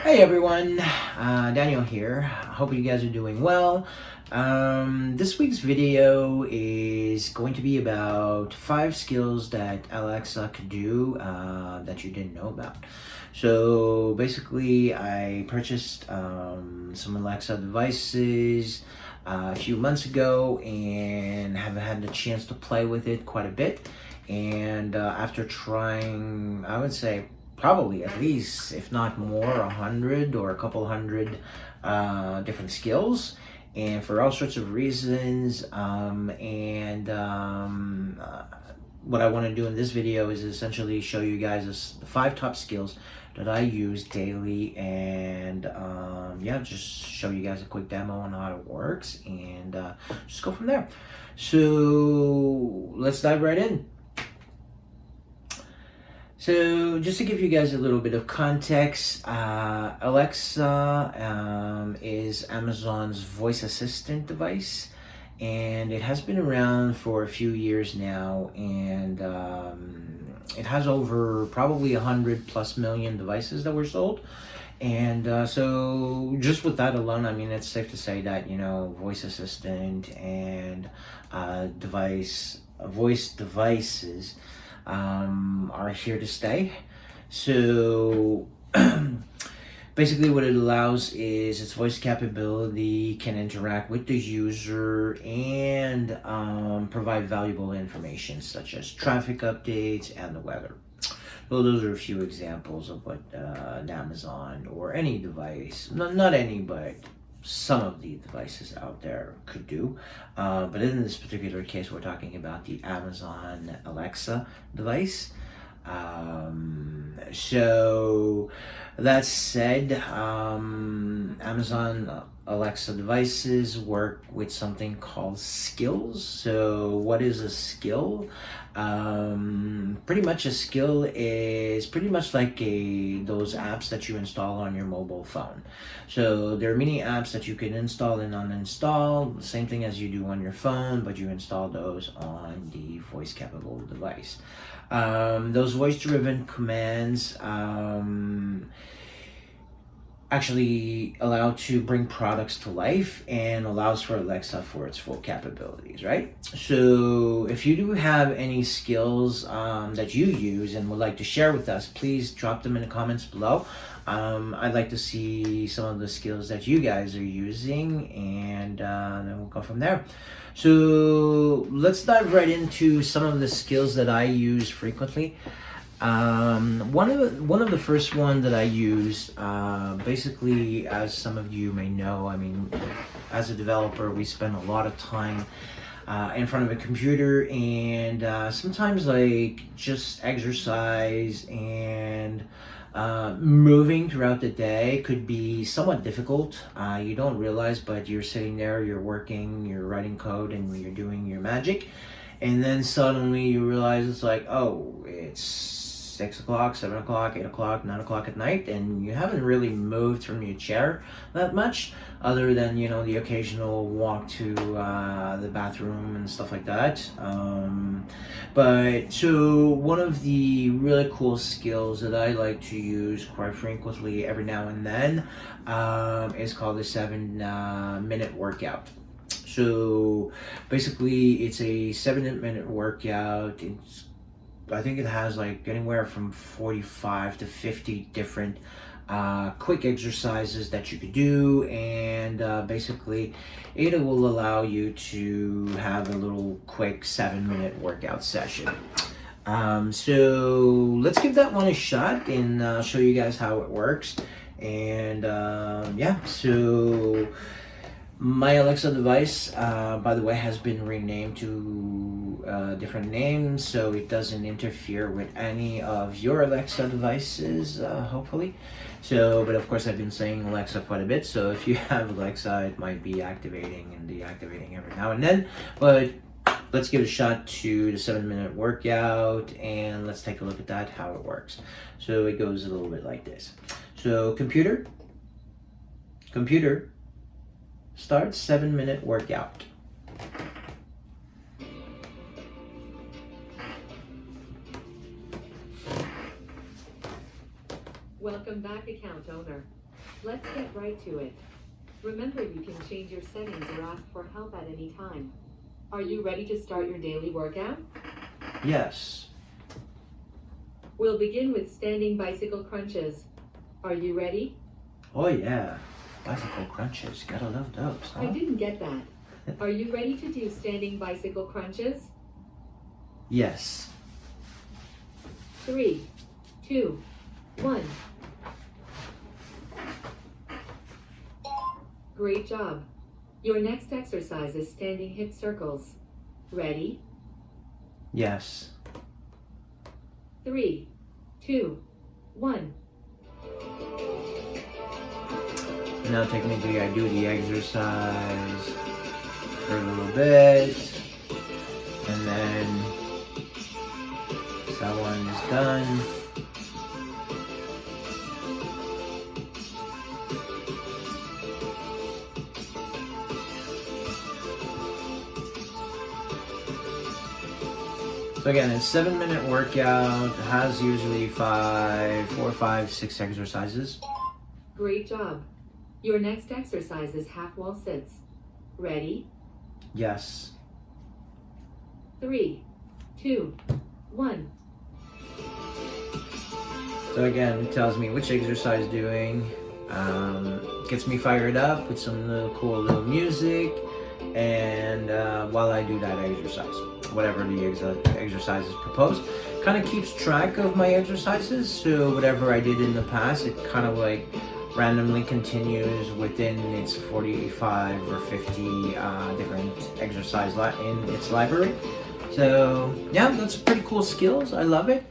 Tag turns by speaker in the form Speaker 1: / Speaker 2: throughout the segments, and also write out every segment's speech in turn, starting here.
Speaker 1: Hey everyone, Daniel here. Hope you guys are doing well. This week's video is going to be about 5 skills that Alexa could do that you didn't know about. So basically, I purchased some Alexa devices a few months ago and have had the chance to play with it quite a bit. And after trying, I would say, probably at least, if not more, 100 or a couple hundred different skills, and for all sorts of reasons. What I want to do in this video is essentially show you guys the 5 top skills that I use daily, and yeah, just show you guys a quick demo on how it works, and just go from there. So let's dive right in. So just to give you guys a little bit of context, Alexa is Amazon's voice assistant device, and it has been around for a few years now, and it has over probably 100+ million devices that were sold. And so just with that alone, I mean, it's safe to say that, voice assistant and voice devices are here to stay. So basically what it allows is its voice capability can interact with the user and provide valuable information such as traffic updates and the weather. Well, those are a few examples of what Amazon or any device, not any, but some of the devices out there could do. But in this particular case, we're talking about the Amazon Alexa device. So that said, Amazon Alexa devices work with something called skills. So what is a skill? Pretty much a skill is pretty much like those apps that you install on your mobile phone. So there are many apps that you can install and uninstall, the same thing as you do on your phone, but you install those on the voice capable device. Those voice-driven commands actually allow to bring products to life and allows for Alexa for its full capabilities, right? So if you do have any skills that you use and would like to share with us, please drop them in the comments below. I'd like to see some of the skills that you guys are using, and then we'll go from there. So let's dive right into some of the skills that I use frequently. One of the first one that I use, basically, as some of you may know, I mean, as a developer, we spend a lot of time in front of a computer, and sometimes like just exercise and moving throughout the day could be somewhat difficult. You don't realize, but you're sitting there, you're working, you're writing code, and you're doing your magic, and then suddenly you realize it's like, oh, it's 6 o'clock, 7 o'clock, 8 o'clock, 9 o'clock at night, and you haven't really moved from your chair that much, other than, the occasional walk to the bathroom and stuff like that. But so one of the really cool skills that I like to use quite frequently every now and then is called the 7-minute workout. So basically it's a 7-minute workout. I think it has like anywhere from 45 to 50 different quick exercises that you could do, and basically it will allow you to have a little quick 7-minute workout session. So let's give that one a shot and show you guys how it works. And yeah, so my Alexa device, by the way, has been renamed to different names, so it doesn't interfere with any of your Alexa devices, hopefully. So, but of course, I've been saying Alexa quite a bit, so if you have Alexa, it might be activating and deactivating every now and then. But let's give a shot to the 7-minute workout, and let's take a look at that, how it works. So it goes a little bit like this. So computer, start 7-minute workout.
Speaker 2: Welcome back, account owner. Let's get right to it. Remember, you can change your settings or ask for help at any time. Are you ready to start your daily workout?
Speaker 1: Yes.
Speaker 2: We'll begin with standing bicycle crunches. Are you ready?
Speaker 1: Oh yeah. Bicycle crunches. Gotta love those,
Speaker 2: I
Speaker 1: huh?
Speaker 2: didn't get that. Are you ready to do standing bicycle crunches?
Speaker 1: Yes.
Speaker 2: 3, 2, 1. Great job. Your next exercise is standing hip circles. Ready?
Speaker 1: Yes.
Speaker 2: 3, 2, 1.
Speaker 1: Now technically I do the exercise for a little bit, and then that one is done. So again, it's 7-minute workout, has usually 4, 5, 6 exercises.
Speaker 2: Great job. Your next exercise is half wall sits. Ready?
Speaker 1: Yes.
Speaker 2: 3, 2, 1.
Speaker 1: So again, it tells me which exercise doing, gets me fired up with some cool little music, and while I do that exercise, whatever the exercise is proposed, kind of keeps track of my exercises. So whatever I did in the past, it kind of like randomly continues within its 45 or 50 different exercise in its library. So yeah, that's pretty cool skills. I love it.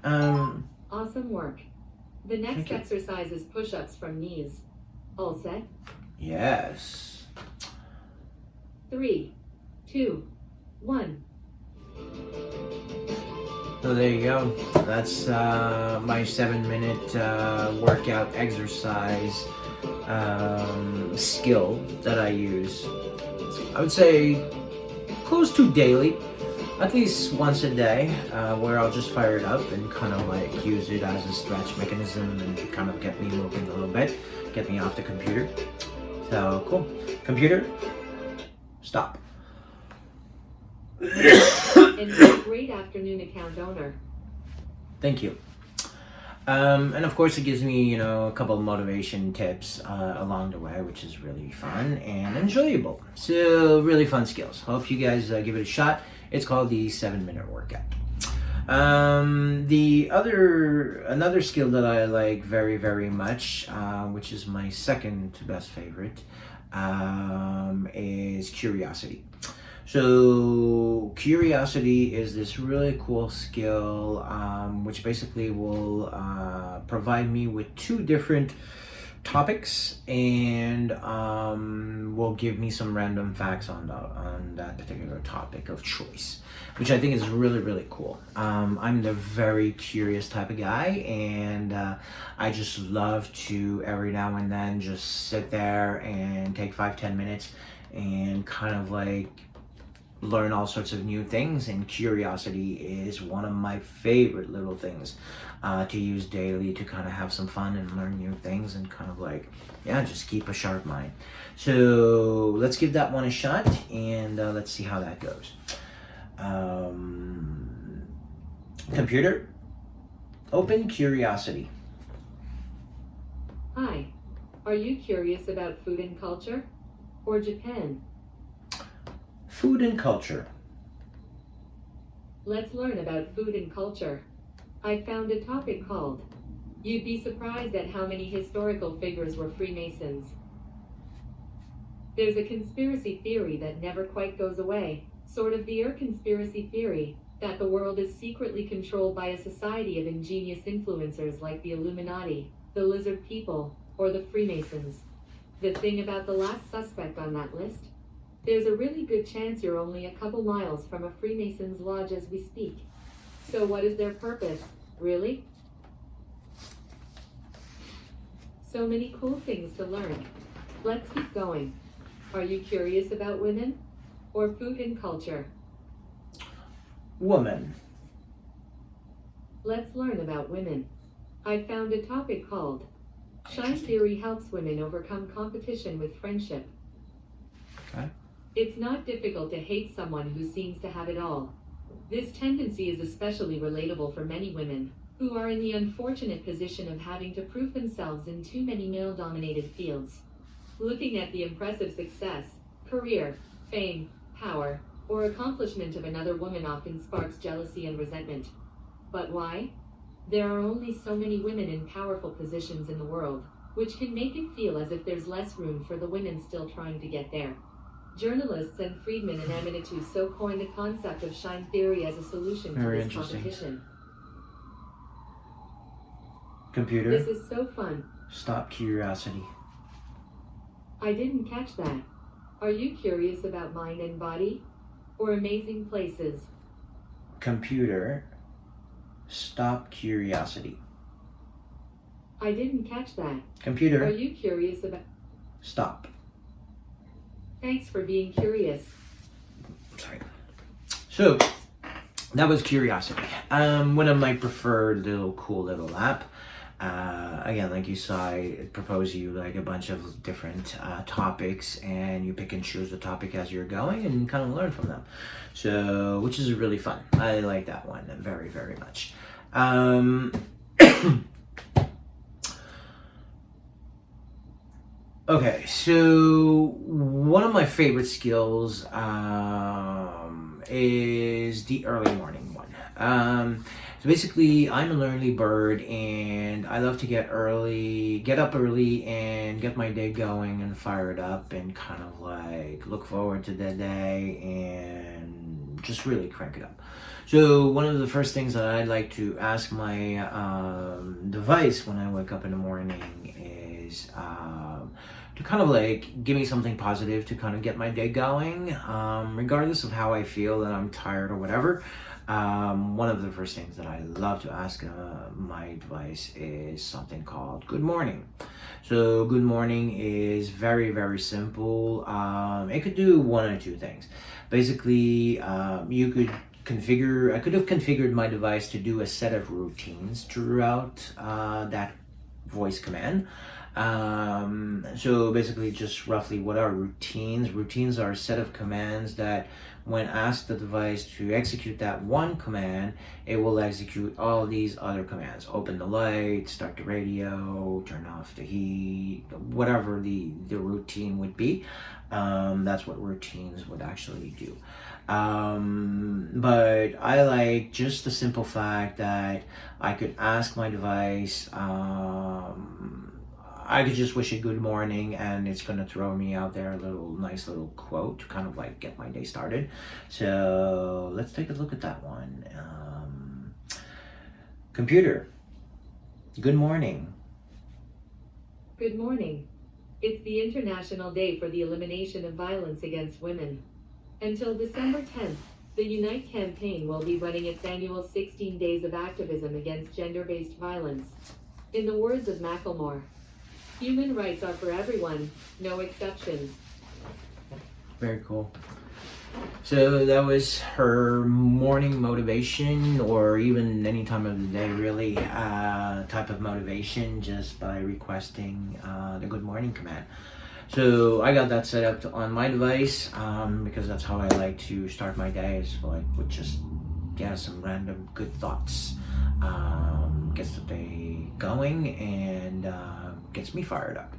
Speaker 2: Awesome work. The next exercise is push-ups from knees. All set?
Speaker 1: Yes.
Speaker 2: 3, 2, 1.
Speaker 1: So there you go. That's my 7-minute workout exercise skill that I use. I would say close to daily, at least once a day, where I'll just fire it up and kind of like use it as a stretch mechanism and kind of get me moving a little bit, get me off the computer. So cool. Computer, stop.
Speaker 2: And be a great afternoon account owner.
Speaker 1: Thank you. And of course it gives me, a couple of motivation tips along the way, which is really fun and enjoyable. So really fun skills. Hope you guys give it a shot. It's called the 7-minute workout. Another skill that I like very, very much, which is my second best favorite, is curiosity. So curiosity is this really cool skill, which basically will provide me with 2 different topics and will give me some random facts on that particular topic of choice, which I think is really, really cool. I'm the very curious type of guy, and I just love to every now and then just sit there and take 5-10 minutes and kind of like learn all sorts of new things, and curiosity is one of my favorite little things to use daily to kind of have some fun and learn new things and kind of like, just keep a sharp mind. So let's give that one a shot, and let's see how that goes. Computer, open curiosity.
Speaker 2: Hi. Are you curious about food and culture? Or Japan?
Speaker 1: Food and culture.
Speaker 2: Let's learn about food and culture. I found a topic called, "You'd be surprised at how many historical figures were Freemasons." There's a conspiracy theory that never quite goes away, sort of the conspiracy theory, that the world is secretly controlled by a society of ingenious influencers like the Illuminati, the Lizard People, or the Freemasons. The thing about the last suspect on that list? There's a really good chance you're only a couple miles from a Freemason's lodge as we speak. So what is their purpose, really? So many cool things to learn. Let's keep going. Are you curious about women? Or food and culture?
Speaker 1: Woman.
Speaker 2: Let's learn about women. I found a topic called, Shine
Speaker 1: Interesting.
Speaker 2: theory helps women overcome competition with friendship.
Speaker 1: Okay.
Speaker 2: It's not difficult to hate someone who seems to have it all. This tendency is especially relatable for many women who are in the unfortunate position of having to prove themselves in too many male dominated fields. Looking at the impressive success, career, fame, power, or accomplishment of another woman often sparks jealousy and resentment. But why? There are only so many women in powerful positions in the world, which can make it feel as if there's less room for the women still trying to get there. Journalists and Friedman and Aminatou so coined the concept of shine theory as a solution to
Speaker 1: Very
Speaker 2: this
Speaker 1: interesting.
Speaker 2: competition.
Speaker 1: Computer,
Speaker 2: This is so fun.
Speaker 1: stop curiosity.
Speaker 2: I didn't catch that. Are you curious about mind and body? Or amazing places?
Speaker 1: Computer, stop curiosity.
Speaker 2: I didn't catch that. Are
Speaker 1: Computer,
Speaker 2: you curious about...
Speaker 1: stop.
Speaker 2: Thanks for being curious.
Speaker 1: Sorry. So, that was curiosity. One of my preferred cool little app. Again, like you saw, it proposes you like a bunch of different topics, and you pick and choose the topic as you're going and kind of learn from them. So, which is really fun. I like that one very, very much. Okay, so one of my favorite skills is the early morning one. So basically, I'm an early bird, and I love to get up early, and get my day going and fired up, and kind of like look forward to the day and just really crank it up. So one of the first things that I like to ask my device when I wake up in the morning is to kind of like give me something positive to kind of get my day going, regardless of how I feel that I'm tired or whatever. One of the first things that I love to ask my device is something called good morning. So good morning is very, very simple. It could do one or two things. Basically, I could have configured my device to do a set of routines throughout that voice command. So basically, just roughly, what are routines? Routines are a set of commands that when asked the device to execute that one command, it will execute all these other commands. Open the light, start the radio, turn off the heat, whatever the routine would be. That's what routines would actually do. But I like just the simple fact that I could ask my device, I could just wish it good morning, and it's gonna throw me out there a nice little quote to kind of like get my day started. So let's take a look at that one. Computer, good morning.
Speaker 2: Good morning. It's the International Day for the Elimination of Violence Against Women. Until December 10th, the Unite campaign will be running its annual 16 Days of Activism Against Gender-Based Violence. In the words of Macklemore, human rights are for everyone, no exceptions.
Speaker 1: Very cool. So that was her morning motivation, or even any time of the day, really, type of motivation, just by requesting the good morning command. So I got that set up on my device, because that's how I like to start my day, is like with just some random good thoughts. Gets the day going, and gets me fired up.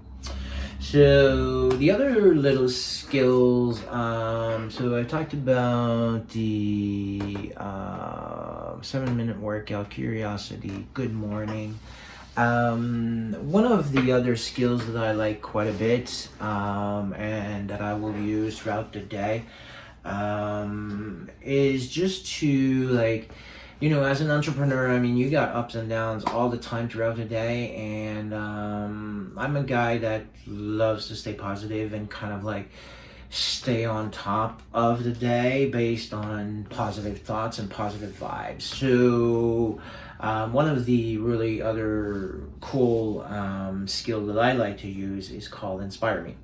Speaker 1: So the other little skills, so I talked about the 7-minute workout, curiosity, good morning. One of the other skills that I like quite a bit, and that I will use throughout the day, is just to like, as an entrepreneur, I mean, you got ups and downs all the time throughout the day, and I'm a guy that loves to stay positive and kind of like stay on top of the day based on positive thoughts and positive vibes. So one of the really other cool skill that I like to use is called Inspire Me.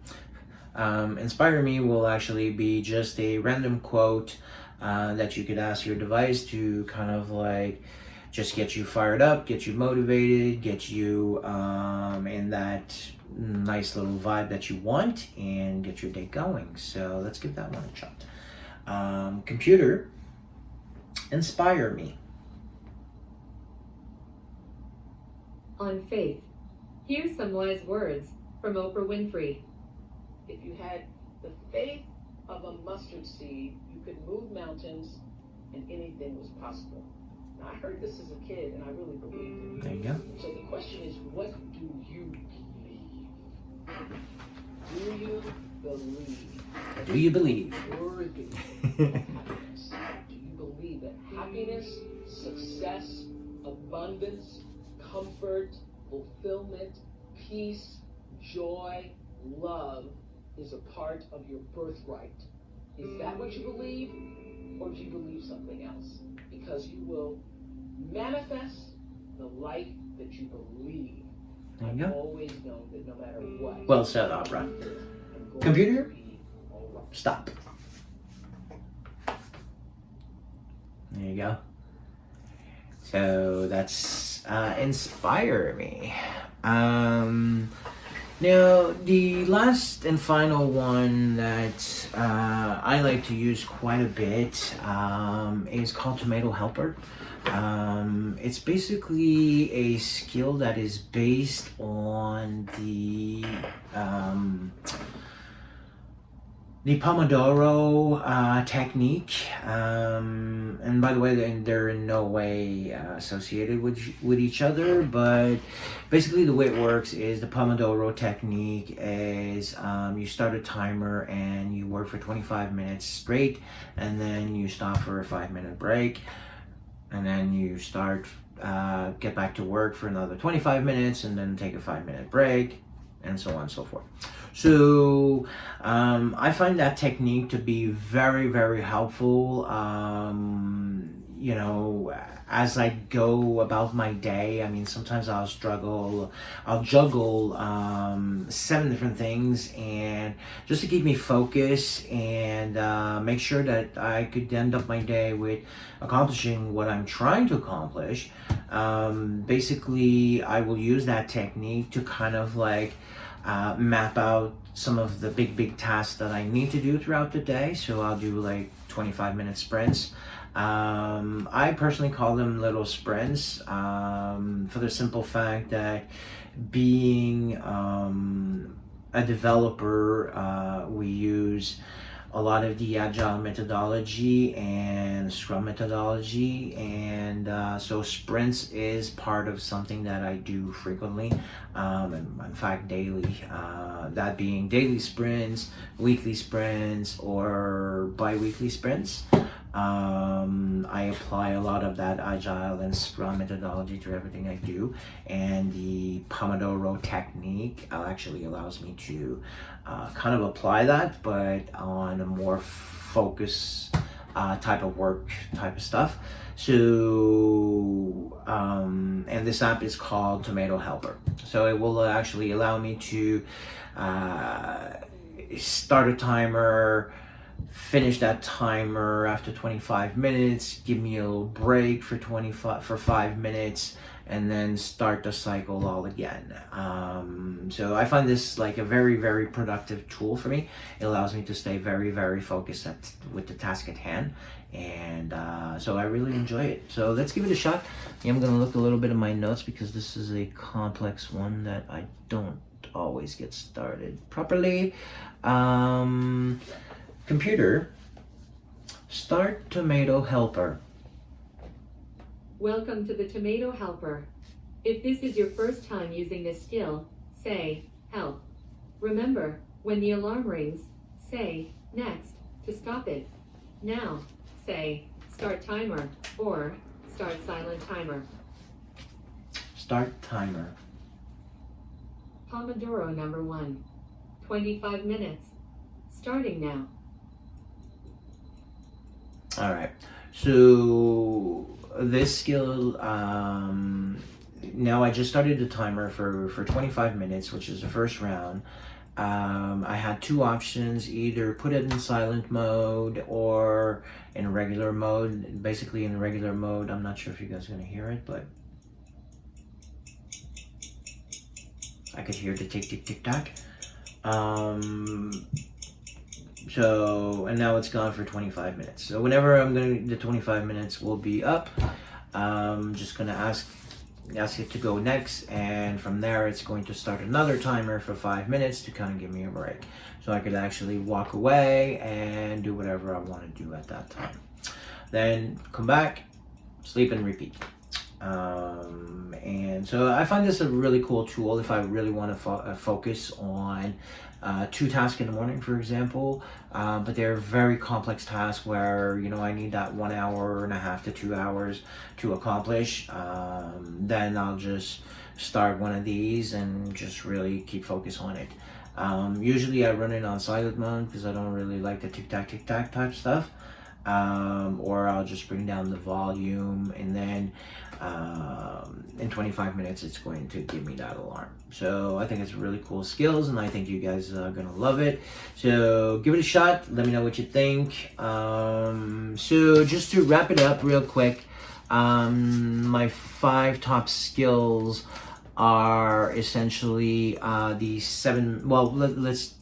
Speaker 1: Inspire Me will actually be just a random quote that you could ask your device to kind of like just get you fired up, get you motivated, get you in that nice little vibe that you want, and get your day going. So let's give that one a shot. Computer, inspire me.
Speaker 2: On faith. Here's some wise words from Oprah Winfrey.
Speaker 3: If you had the faith of a mustard seed, you could move mountains and anything was possible. Now, I heard this as a kid and I really believed it.
Speaker 1: There you go.
Speaker 3: So the question is, what do you believe? Do you believe?
Speaker 1: Do you believe?
Speaker 3: Worthy of happiness? Do you believe that happiness, success, abundance, comfort, fulfillment, peace, joy, love is a part of your birthright? Is that what you believe, or do you believe something else? Because you will manifest the life that you believe.
Speaker 1: There you
Speaker 3: I've
Speaker 1: go.
Speaker 3: always known that no matter what.
Speaker 1: Well said, Opera.
Speaker 3: I'm going
Speaker 1: Computer?
Speaker 3: to be all right.
Speaker 1: Stop. There you go. So that's inspire me. Now, the last and final one that I like to use quite a bit is called Tomato Helper. It's basically a skill that is based on the Pomodoro technique, and by the way, they're in no way associated with each other, but basically the way it works is the Pomodoro technique is you start a timer and you work for 25 minutes straight, and then you stop for a 5-minute break, and then you start get back to work for another 25 minutes, and then take a 5-minute break, and so on and so forth. So I find that technique to be very, very helpful. You know, as I go about my day, I mean, sometimes I'll juggle 7 different things, and just to keep me focused and make sure that I could end up my day with accomplishing what I'm trying to accomplish. Basically, I will use that technique to kind of like map out some of the big tasks that I need to do throughout the day. So I'll do like 25-minute sprints. I personally call them little sprints for the simple fact that being a developer, we use a lot of the agile methodology and scrum methodology, and so sprints is part of something that I do frequently, and in fact daily, that being daily sprints, weekly sprints, or bi-weekly sprints. I apply a lot of that agile and scrum methodology to everything I do, and the Pomodoro technique actually allows me to kind of apply that, but on a more focused type of work, type of stuff. So, and this app is called Tomato Helper. So it will actually allow me to start a timer, finish that timer after 25 minutes, give me a little break for 5 minutes, and then start the cycle all again. So I find this like a very, very productive tool for me. It allows me to stay very, very focused with the task at hand, and so I really enjoy it. So let's give it a shot. I'm gonna look a little bit at my notes because this is a complex one that I don't always get started properly. Computer, start Tomato Helper.
Speaker 2: Welcome to the Tomato Helper. If this is your first time using this skill, say, help. Remember, when the alarm rings, say, next, to stop it. Now, say, start timer, or start silent timer.
Speaker 1: Start timer.
Speaker 2: Pomodoro number 1. 25 minutes. Starting now.
Speaker 1: All right. So this skill, now I just started the timer for 25 minutes, which is the first round. I had two options, either put it in silent mode or in regular mode. Basically in regular mode, I'm not sure if you guys are going to hear it, but I could hear the tick tick tick tack. So, and now it's gone for 25 minutes. So whenever the 25 minutes will be up, I'm just gonna ask it to go next, and from there it's going to start another timer for 5 minutes to kind of give me a break. So I could actually walk away and do whatever I want to do at that time. Then come back, sleep and repeat. And so I find this a really cool tool if I really want to focus on two tasks in the morning, for example, but they're very complex tasks where, you know, I need that 1 hour and a half to 2 hours to accomplish. Then I'll just start one of these and just really keep focus on it. Usually I run it on silent mode because I don't really like the tic tac type stuff. Or I'll just bring down the volume, and then in 25 minutes it's going to give me that alarm. So I think it's really cool skills, and I think you guys are gonna love it. So give it a shot, let me know what you think. So just to wrap it up real quick, my 5 top skills are essentially the 7, well, let's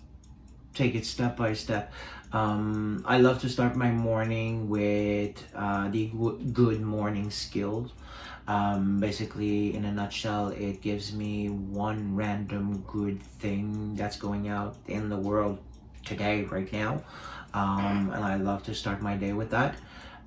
Speaker 1: take it step by step. I love to start my morning with the good morning skills. Basically, in a nutshell, it gives me one random good thing that's going out in the world today, right now. And I love to start my day with that.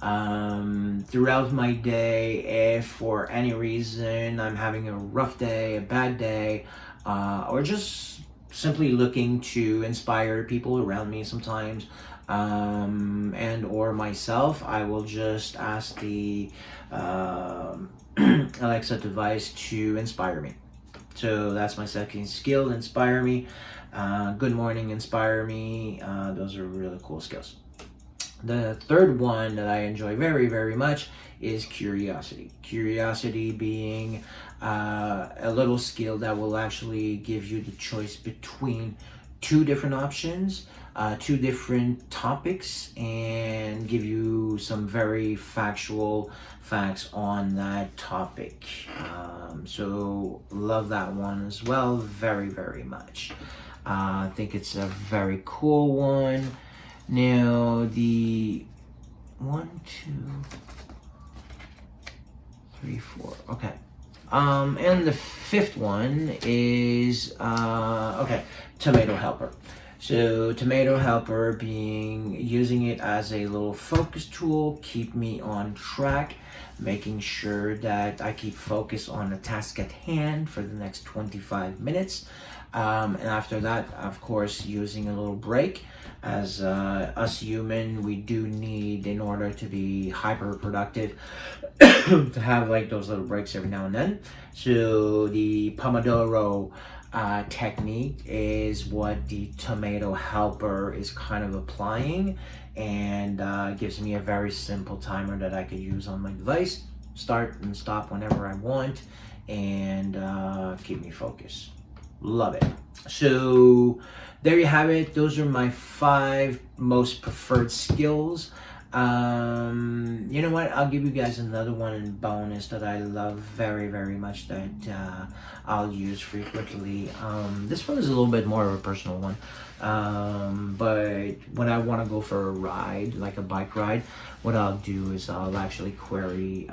Speaker 1: Throughout my day, if for any reason I'm having a rough day, a bad day, or just simply looking to inspire people around me sometimes, and or myself, I will just ask the Alexa device to inspire me. So that's my second skill, inspire me. Good morning, inspire me. Those are really cool skills. The third one that I enjoy very, very much is curiosity. Curiosity being a little skill that will actually give you the choice between 2 different options, 2 different topics, and give you some very factual facts on that topic. So love that one as well, very, very much. I think it's a very cool one. Now the 1, 2, 3, 4. Okay. And the 5th one is okay, tomato helper. So tomato helper being using it as a little focus tool, keep me on track, making sure that I keep focus on the task at hand for the next 25 minutes. And after that, of course, using a little break. As us human, we do need, in order to be hyper productive, to have like those little breaks every now and then. So the Pomodoro technique is what the tomato helper is kind of applying, and gives me a very simple timer that I could use on my device, start and stop whenever I want, and keep me focused. Love it. So there you have it. Those are my 5 most preferred skills. You know what, I'll give you guys another one in bonus that I love very, very much, that I'll use frequently. This one is a little bit more of a personal one, but when I want to go for a ride, like a bike ride, what I'll do is I'll actually query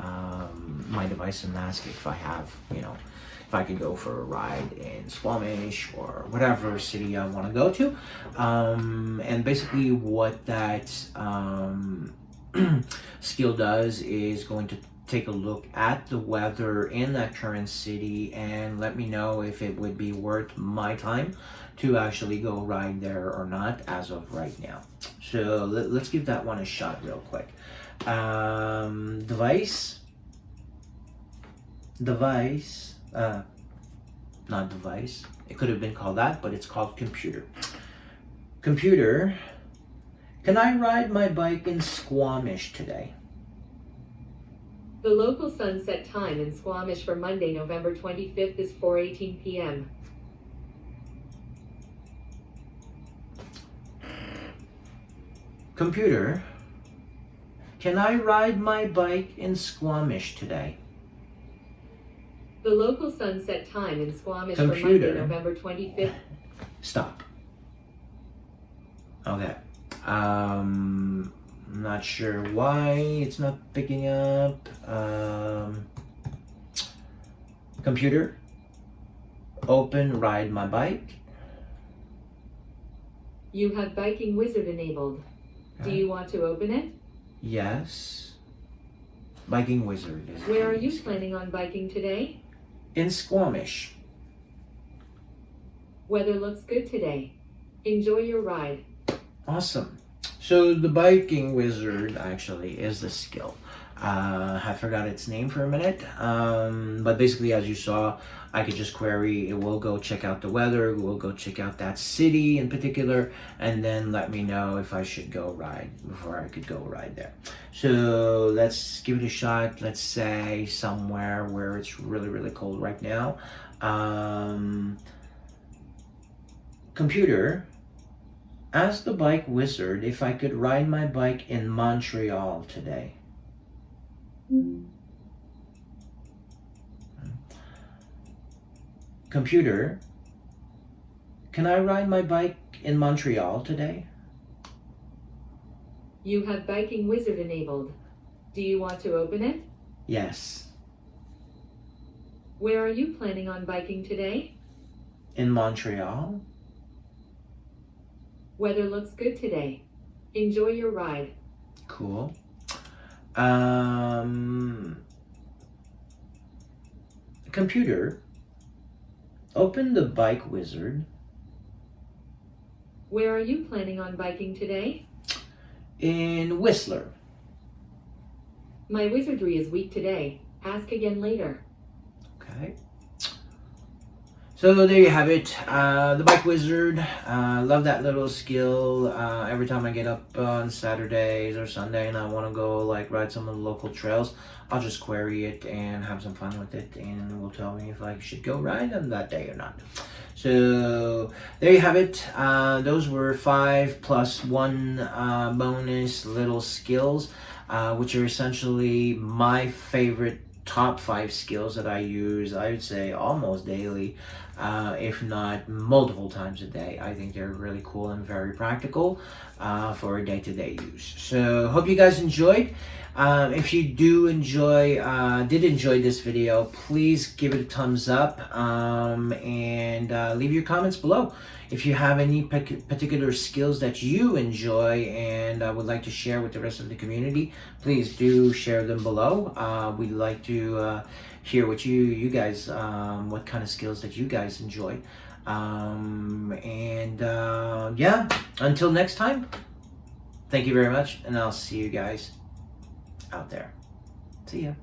Speaker 1: my device and ask if I have, you know, if I could go for a ride in Squamish or whatever city I want to go to. And basically what that skill does is going to take a look at the weather in that current city and let me know if it would be worth my time to actually go ride there or not as of right now. So let's give that one a shot real quick. Not device, it could have been called that, but it's called computer. Computer, can I ride my bike in Squamish today?
Speaker 2: The local sunset time in Squamish for Monday, November 25th is 4:18 p.m.
Speaker 1: Computer, can I ride my bike in Squamish today?
Speaker 2: The local sunset time in Squamish for
Speaker 1: Computer.
Speaker 2: Monday, November 25th.
Speaker 1: Stop. Okay. I'm not sure why it's not picking up. Computer, open ride my bike.
Speaker 2: You have Biking Wizard enabled. Do you want to open it?
Speaker 1: Yes. Biking Wizard.
Speaker 2: Where are you planning on biking today?
Speaker 1: In Squamish.
Speaker 2: Weather looks good today. Enjoy your ride.
Speaker 1: Awesome. So the Biking Wizard actually is the skill. I forgot its name for a minute. But basically, as you saw, I could just query, it will go check out the weather, it will go check out that city in particular, and then let me know if I should go ride before I could go ride there. So let's give it a shot. Let's say somewhere where it's really, really cold right now. Computer, ask the Bike Wizard if I could ride my bike in Montreal today. Computer, can I ride my bike in Montreal today?
Speaker 2: You have Biking Wizard enabled. Do you want to open it?
Speaker 1: Yes.
Speaker 2: Where are you planning on biking today?
Speaker 1: In Montreal?
Speaker 2: Weather looks good today. Enjoy your ride.
Speaker 1: Cool. Computer, open the Bike Wizard.
Speaker 2: Where are you planning on biking today?
Speaker 1: In Whistler.
Speaker 2: My wizardry is weak today. Ask again later.
Speaker 1: Okay. So there you have it, the Bike Wizard. Love that little skill. Every time I get up on Saturdays or Sunday and I want to go like ride some of the local trails, I'll just query it and have some fun with it, and it will tell me if I should go ride on that day or not. So there you have it. Those were 5 plus 1 bonus little skills, which are essentially my favorite top 5 skills that I use, I would say almost daily, if not multiple times a day. I think they're really cool and very practical for day-to-day use. So hope you guys enjoyed. If you did enjoy this video, please give it a thumbs up, and leave your comments below. If you have any particular skills that you enjoy and would like to share with the rest of the community, please do share them below. We'd like to hear what you guys, what kind of skills that you guys enjoy. Yeah, until next time, thank you very much, and I'll see you guys out there. See ya.